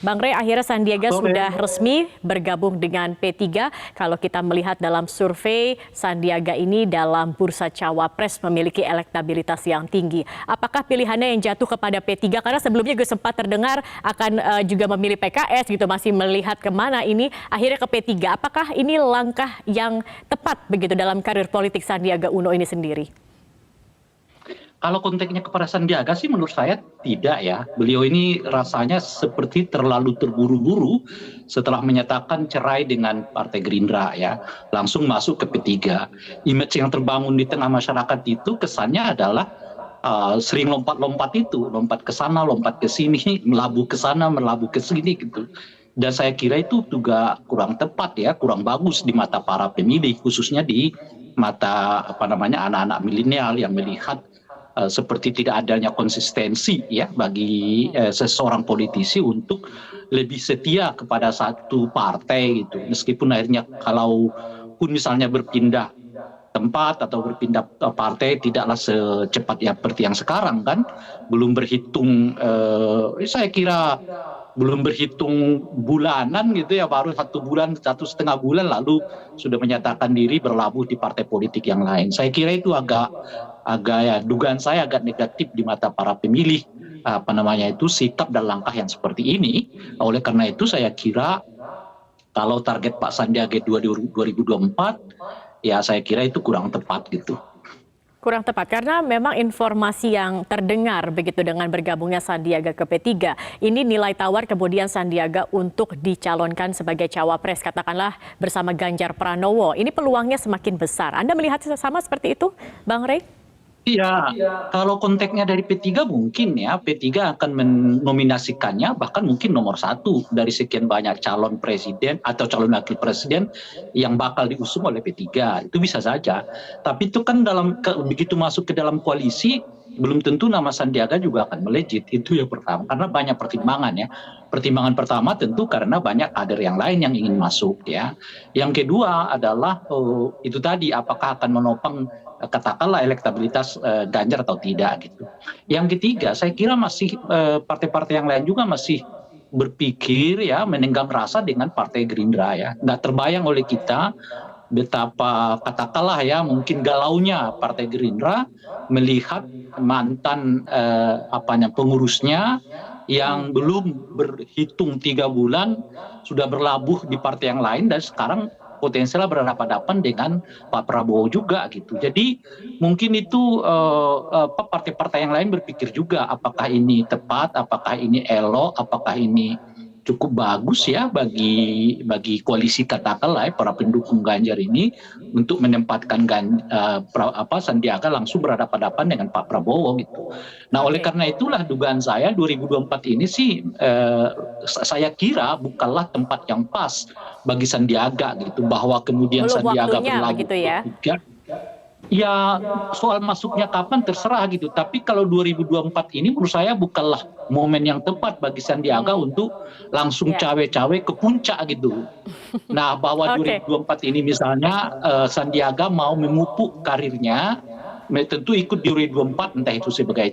Bang Rey, akhirnya Sandiaga Sore. sudah resmi bergabung dengan P3. Kalau kita melihat dalam survei, Sandiaga ini dalam bursa cawapres memiliki elektabilitas yang tinggi. Apakah pilihannya yang jatuh kepada P3? Karena sebelumnya juga sempat terdengar akan juga memilih PKS, gitu, masih melihat kemana ini. Akhirnya ke P3. Apakah ini langkah yang tepat begitu dalam karir politik Sandiaga Uno ini sendiri? Kalau konteksnya kepada Sandiaga sih menurut saya tidak ya. Beliau ini rasanya seperti terlalu terburu-buru setelah menyatakan cerai dengan Partai Gerindra ya. Langsung masuk ke P3. Image yang terbangun di tengah masyarakat itu kesannya adalah sering lompat-lompat itu. Lompat ke sana, lompat ke sini, melabuh ke sana, melabuh ke sini gitu. Dan saya kira itu juga kurang tepat ya, kurang bagus di mata para pemilih, khususnya di mata anak-anak milenial yang melihat seperti tidak adanya konsistensi ya bagi seseorang politisi untuk lebih setia kepada satu partai gitu. Meskipun akhirnya kalau pun misalnya berpindah tempat atau berpindah partai tidaklah secepat ya seperti yang sekarang kan, belum berhitung saya kira belum berhitung bulanan gitu ya, baru 1 bulan 1,5 bulan lalu sudah menyatakan diri berlabuh di partai politik yang lain. Saya kira itu agak agak ya, dugaan saya agak negatif di mata para pemilih itu sikap dan langkah yang seperti ini. Oleh karena itu saya kira kalau target Pak Sandiaga 2024 ya saya kira itu kurang tepat gitu. Kurang tepat karena memang informasi yang terdengar begitu dengan bergabungnya Sandiaga ke P3. Ini nilai tawar kemudian Sandiaga untuk dicalonkan sebagai cawapres katakanlah bersama Ganjar Pranowo. Ini peluangnya semakin besar. Anda melihat sama seperti itu, Bang Rey? Iya, kalau konteksnya dari P3 mungkin ya, P3 akan menominasikannya bahkan mungkin nomor 1 dari sekian banyak calon presiden atau calon wakil presiden yang bakal diusung oleh P3. Itu bisa saja. Tapi itu kan begitu masuk ke dalam koalisi, belum tentu nama Sandiaga juga akan melejit. Itu yang pertama, karena banyak pertimbangan ya. Pertimbangan pertama tentu karena banyak kader yang lain yang ingin masuk ya. Yang kedua adalah itu tadi apakah akan menopang katakanlah elektabilitas Ganjar atau tidak gitu. Yang ketiga, saya kira masih partai-partai yang lain juga masih berpikir ya menenggang rasa dengan Partai Gerindra ya. Nggak terbayang oleh kita betapa katakanlah ya mungkin galaunya Partai Gerindra melihat mantan pengurusnya yang belum berhitung 3 bulan sudah berlabuh di partai yang lain dan sekarang potensial berhadapan-hadapan dengan Pak Prabowo juga gitu. Jadi mungkin itu partai-partai yang lain berpikir juga apakah ini tepat, apakah ini elok, apakah ini cukup bagus ya bagi koalisi katakanlah para pendukung Ganjar ini untuk menempatkan Sandiaga langsung berhadapan-hadapan dengan Pak Prabowo gitu. Nah, oleh karena itulah dugaan saya 2024 ini sih saya kira bukanlah tempat yang pas bagi Sandiaga gitu, bahwa kemudian Belum Sandiaga waktunya berlabuh begitu ke ya. P3. Ya soal masuknya kapan terserah gitu. Tapi kalau 2024 ini menurut saya bukanlah momen yang tepat bagi Sandiaga untuk langsung Ya. cawe-cawe ke puncak gitu. Nah bahwa Oke. 2024 ini misalnya Sandiaga mau memupuk karirnya, tentu ikut di 2024 entah itu sebagai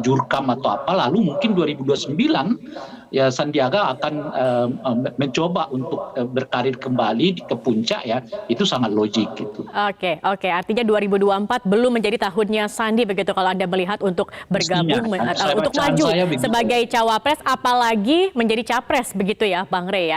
jurkam atau apa, lalu mungkin 2029 ya Sandiaga akan mencoba untuk berkarir kembali ke puncak ya, itu sangat logik gitu. Oke. Artinya 2024 belum menjadi tahunnya Sandi begitu kalau Anda melihat untuk Mestinya, bergabung saya untuk bacaan maju saya begitu. sebagai cawapres apalagi menjadi capres begitu ya, Bang Rey ya.